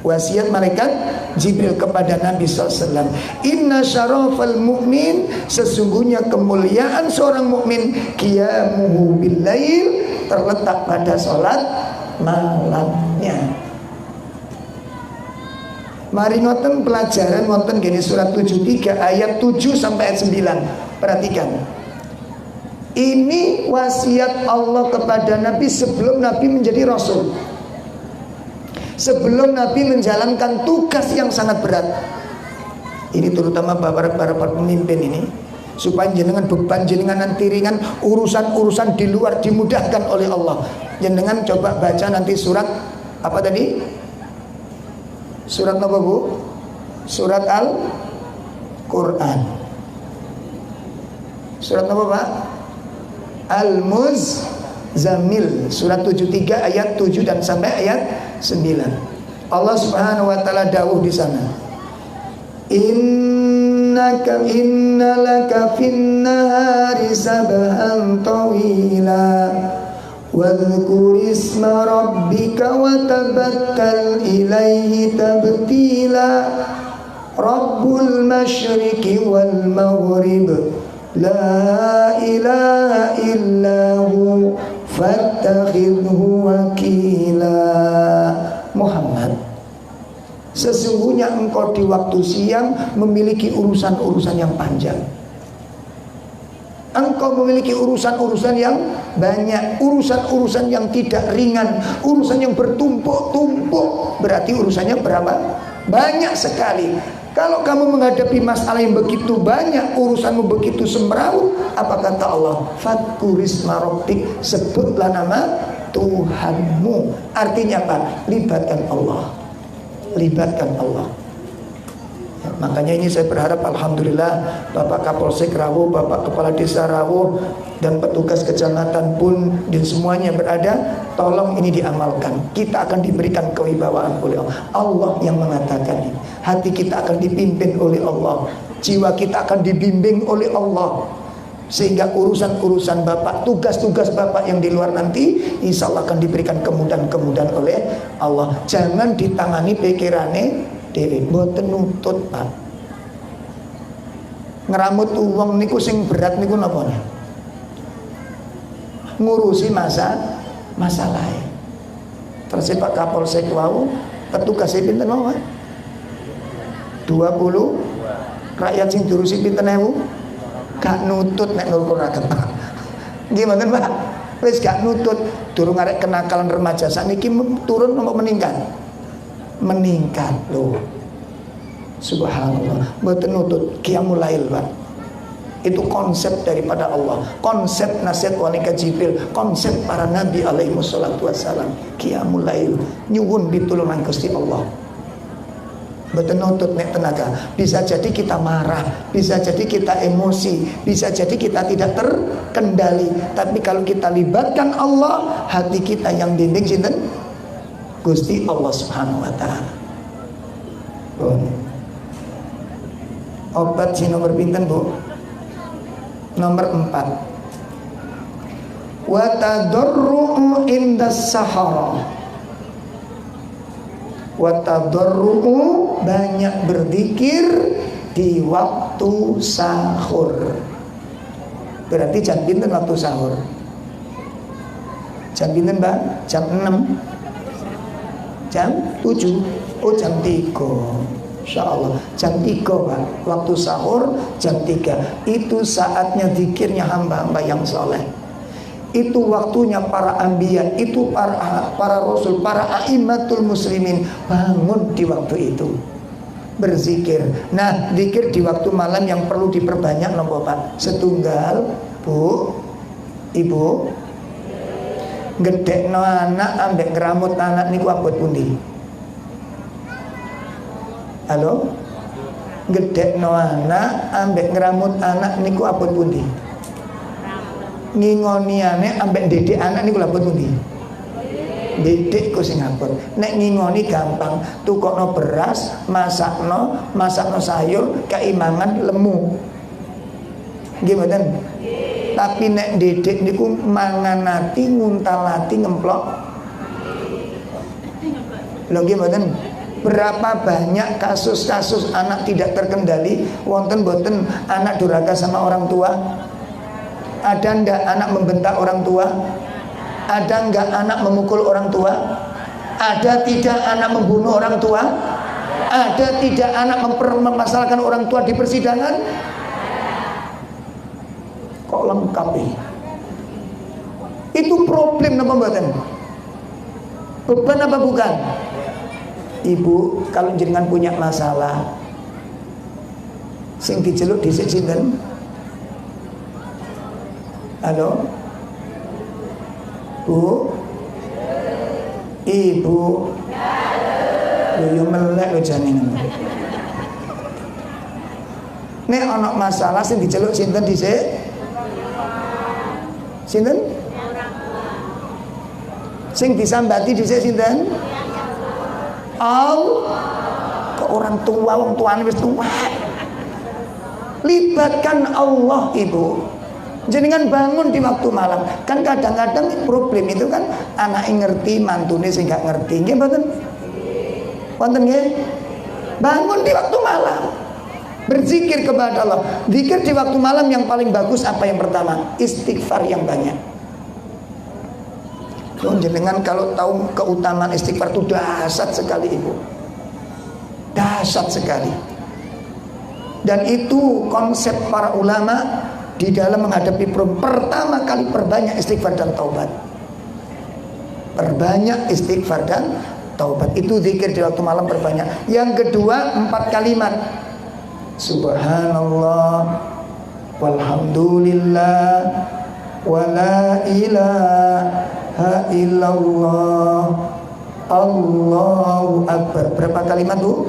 Wasiat malaikat Jibril kepada Nabi SAW. Inna syarafal mu'min, sesungguhnya kemuliaan seorang mukmin, qiyamuhu bil lail, terletak pada sholat malamnya. Mari ngoten pelajaran ngoten gini, surat 73 ayat 7 sampai ayat 9. Perhatikan. Ini wasiat Allah kepada Nabi sebelum Nabi menjadi Rasul, sebelum Nabi menjalankan tugas yang sangat berat. Ini terutama para pemimpin ini, supaya jenengan beban jenengan nanti ringan, urusan-urusan di luar dimudahkan oleh Allah. Jenengan coba baca nanti surat apa tadi? Surat apa Bu? Surat Al-Quran. Surat apa Pak? Al-Muzammil. Surat 73 ayat 7 dan sampai ayat 9. Allah Subhanahu wa taala dawuh di sana. Inna laka fin nahari sabhan tawila wadhkur isma rabbika wa tabattal ilaihi tabtila Rabbul masyriqi wal maghrib la ilaha illahu fattakhidhu wakila. Muhammad, sesungguhnya engkau di waktu siang memiliki urusan-urusan yang panjang. Engkau memiliki urusan-urusan yang banyak, urusan-urusan yang tidak ringan, urusan yang bertumpuk-tumpuk. Berarti urusannya berapa? Banyak sekali. Kalau kamu menghadapi masalah yang begitu banyak, urusanmu begitu semeraut, apa kata Allah? Fadkurisma rabbik, sebutlah nama Tuhanmu. Artinya apa? Libatkan Allah. Libatkan Allah. Ya, makanya ini saya berharap alhamdulillah Bapak Kapolsek Rawuh, Bapak Kepala Desa Rawuh, dan petugas kecamatan pun dan semuanya berada, tolong ini diamalkan. Kita akan diberikan kewibawaan oleh Allah. Allah yang mengatakan ini. Hati kita akan dipimpin oleh Allah, jiwa kita akan dibimbing oleh Allah, sehingga urusan-urusan Bapak, tugas-tugas Bapak yang di luar nanti insya Allah akan diberikan kemudahan-kemudahan oleh Allah. Jangan ditangani pikirannya dewe, mboten nutut Pak. Ngeramut uang niku sing berat niku napa? Ngurusi masalah. Terus Pak Kapolsek wau petugasnya pinten mawon? 20. Rakyat sing diurusi pinten ewu? Gak nutut nek nururaken Pak. Gimana Pak? Wis gak nutut, durung arek kenakalan remaja sakniki turun apa meningkat? Meningkat loh. Subhanallah. Mboten nutut qiyamul lail Pak. Itu konsep daripada Allah, konsep nasihat wanita Jibril, konsep para nabi alaihi wassalatu wassalam. Qiyamul lail, nyuwun pitulungan Gusti Allah. Mboten nutut nek tenaga. Bisa jadi kita marah, bisa jadi kita emosi, bisa jadi kita tidak terkendali. Tapi kalau kita libatkan Allah, hati kita yang bimbing sinten? Gusti Allah Subhanahu wa taala. Obat si nomor pinten Bu? Nomor 4. Wa tadarru'u indas sahara. Wa tadarru'u, banyak berzikir di waktu sahur. Berarti jam pinten waktu sahur? Jam pinten Mbak? Jam 6? Jam 7? Oh jam 3. Insya Allah jam 3 Pak, waktu sahur jam 3. Itu saatnya zikirnya hamba-hamba yang soleh. Itu waktunya para anbiya, itu para rasul, para a'immatul muslimin bangun di waktu itu berzikir. Nah, zikir di waktu malam yang perlu diperbanyak nopo Pak? Setunggal Bu, Ibu, gedekno anak ambek ngeramut anak niku abot pundi? Halo? Gedekno anak ambek ngeramut anak niku abot pundi? Ngingoniane ambek dedek anak niku abot pundi? Dedek ku sing abot. Nek ngingoni gampang, tukokno beras, masakno sayur, keimangan lemu. Nggih mboten? Tapi nek dedek niku manganati, nguntalati, ngemplok. Lho nggih mboten? Berapa banyak kasus-kasus anak tidak terkendali, wonten boten anak durhaka sama orang tua? Ada ndak anak membentak orang tua? Ada nggak anak memukul orang tua? Ada tidak anak membunuh orang tua? Ada tidak anak mempermasalahkan orang tua di persidangan? Kok lengkap ini? Itu problem apa mboten? Beban apa bukan? Ibu, kalau jenengan punya masalah, sing diceluk dhisik sinten? Halo? Bu? Ibu? Yo melek lo janingan. Nek ana masalah sing diceluk sinten dhisik? Sinten? Sing disambati dhisik sinten? Ke orang tua, wong tuane wis tua. Libatkan Allah, Ibu. Jenengan bangun di waktu malam. Kan kadang-kadang problem itu kan anak ngerti, mantune sing gak ngerti. Nggih mboten? Wonten nggih? Bangun di waktu malam. Berzikir kepada Allah. Zikir di waktu malam yang paling bagus apa yang pertama? Istighfar yang banyak. Jenengan kalau tahu keutamaan istighfar itu dahsyat sekali, Ibu. Dahsyat sekali. Dan itu konsep para ulama di dalam menghadapi problem. Pertama kali perbanyak istighfar dan taubat. Perbanyak istighfar dan taubat. Itu zikir di waktu malam perbanyak. Yang kedua 4 kalimat. Subhanallah walhamdulillah wala ilaha illallah Allahu akbar. Berapa kalimat, Bu?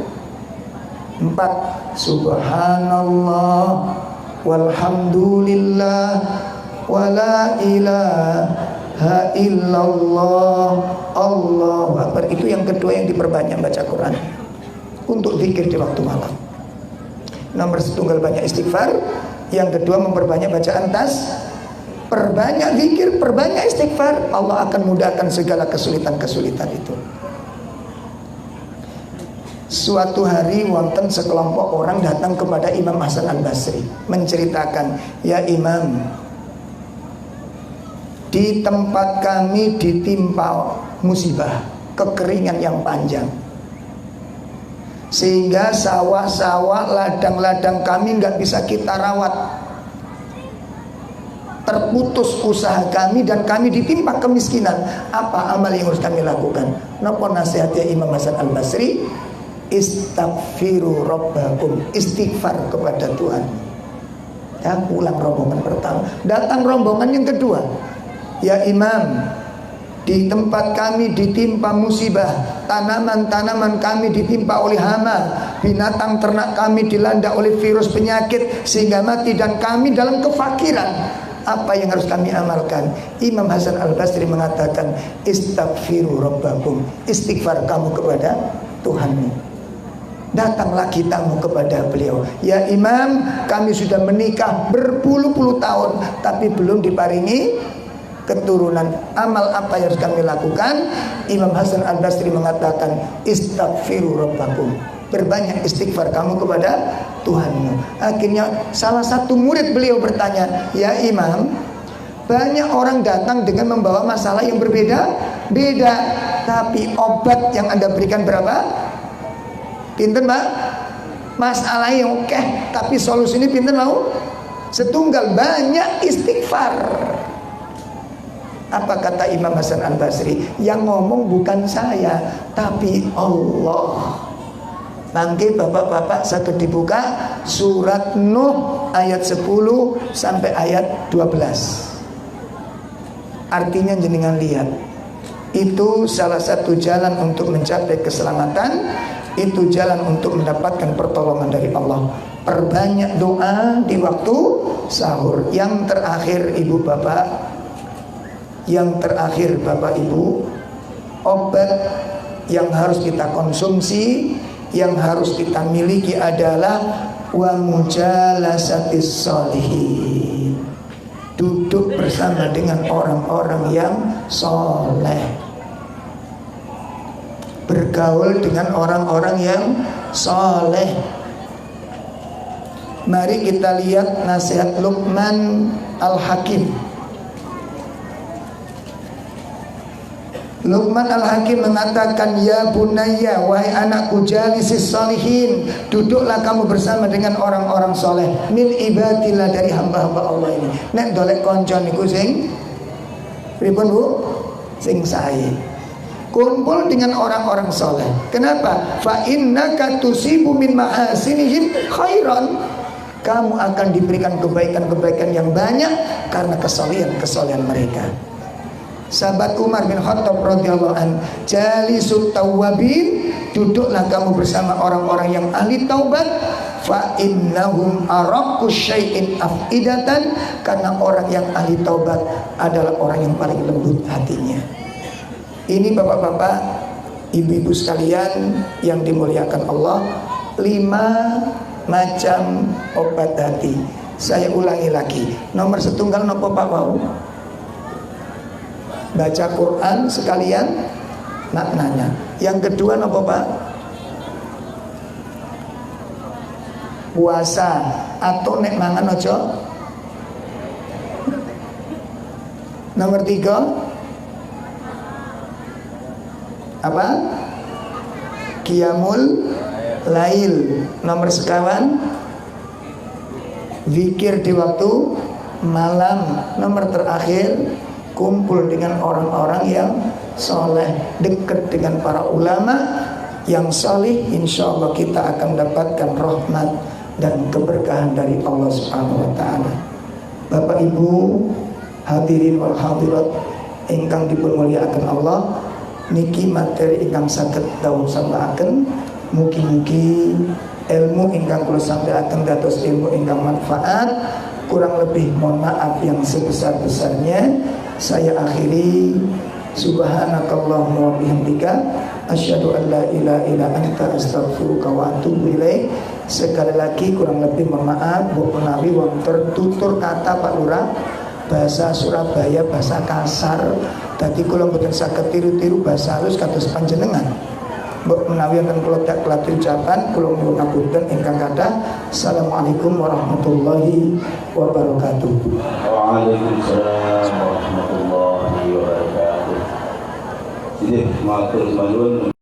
4. Subhanallah walhamdulillah wala ilaha illallah Allahu akbar. Itu yang kedua yang diperbanyak baca Quran untuk zikir di waktu malam. Nomor setunggal banyak istighfar. Yang kedua memperbanyak bacaan tas. Perbanyak zikir, perbanyak istighfar. Allah akan mudahkan segala kesulitan-kesulitan itu. Suatu hari wonten sekelompok orang datang kepada Imam Hasan Al-Basri menceritakan, "Ya Imam, di tempat kami ditimpa musibah, kekeringan yang panjang. Sehingga sawah-sawah, ladang-ladang kami nggak bisa kita rawat. Terputus usaha kami dan kami ditimpa kemiskinan. Apa amal yang harus kami lakukan?" Napa nasihatnya Imam Hasan Al-Basri? Istaghfiru rabbakum, istighfar kepada Tuhan. Ya, pulang rombongan pertama. Datang rombongan yang kedua. "Ya Imam, di tempat kami ditimpa musibah, tanaman-tanaman kami ditimpa oleh hama, binatang ternak kami dilanda oleh virus penyakit sehingga mati dan kami dalam kefakiran. Apa yang harus kami amalkan?" Imam Hasan Al-Basri mengatakan, "Istaghfiru rabbakum, istighfar kamu kepada Tuhanmu." Datanglah tamu kepada beliau, "Ya Imam, kami sudah menikah berpuluh-puluh tahun tapi belum diparingi keturunan. Amal apa yang harus kami lakukan?" Imam Hasan Al-Basri mengatakan, "Istaghfiru rabbakum." Berbanyak istighfar kamu kepada Tuhanmu. Akhirnya salah satu murid beliau bertanya, "Ya Imam, banyak orang datang dengan membawa masalah yang berbeda-beda, tapi obat yang Anda berikan berapa? Pinten, Mbak? Masalah yang oke, tapi solusi ini pinten mau? Setunggal, banyak istighfar." Apa kata Imam Hasan Al-Basri? "Yang ngomong bukan saya, tapi Allah." Bangke bapak-bapak, satu dibuka surat Nuh ayat 10 sampai ayat 12. Artinya jenengan lihat, itu salah satu jalan untuk mencapai keselamatan. Itu jalan untuk mendapatkan pertolongan dari Allah. Perbanyak doa di waktu sahur. Yang terakhir ibu bapak, yang terakhir bapak ibu, obat yang harus kita konsumsi, yang harus kita miliki adalah wa mujalasatis sholihin. Duduk bersama dengan orang-orang yang soleh. bergaul dengan orang-orang yang soleh. Mari kita lihat nasihat Luqman Al-Hakim. Luqman Al-Hakim mengatakan, ya bunayya, wahai anakku, jalisis salihin, duduklah kamu bersama dengan orang-orang soleh, min ibadillah, dari hamba-hamba Allah ini. Nek dolek konco niku sing pripun Bu? Sing sae. Kumpul dengan orang-orang soleh. Kenapa? Fa innaka tusibu min mahasinihim khairan. Kamu akan diberikan kebaikan-kebaikan yang banyak karena kesolehan mereka. Sahabat Umar bin Khattab radhiyallahu an, jalisut tawwabin, duduklah kamu bersama orang-orang yang ahli taubat. Fa innahum araqqu syai'in afidatan, karena orang yang ahli taubat adalah orang yang paling lembut hatinya. Ini bapak-bapak, ibu-ibu sekalian yang dimuliakan Allah, 5 macam obat hati. Saya ulangi lagi. Nomor setunggal nopo Pak Wau? Baca Quran sekalian maknanya. Yang kedua nopo Pak? Puasa atau nek mangan ojo. Nomor 3 apa? Qiyamul Lail. Nomor sekawan, zikir di waktu malam. Nomor terakhir, kumpul dengan orang-orang yang soleh, dekat dengan para ulama yang soleh. Insya Allah kita akan mendapatkan rahmat dan keberkahan dari Allah Subhanahu Wa Taala. Bapak Ibu hadirin wal hadirat ingkang dipunmuliakan Allah, niki materi ingkang saged dawuh sampaiaken. Mugi-mugi ilmu ingkang kula sampaiaken dados ilmu ingkang manfaat. Kurang lebih mohon maaf yang sebesar-besarnya. Saya akhiri, subhanakallahumma wa bihamdika asyhadu an la ilaha illa anta astaghfiruka wa atubu ilaik. Sekali lagi kurang lebih mohon maaf, mbok menawi wonten tutur kata Pak Lurah bahasa Surabaya bahasa kasar, dadi kula mboten saged tiru-tiru bahasa halus kados panjenengan. Mbok menawi wonten kula tak kelati ucapan, kula nyuwun ngapunten ingkang kathah. Assalamualaikum warahmatullahi wabarakatuh. Waalaikumsalam warahmatullahi wabarakatuh. Jadi matur nuwun.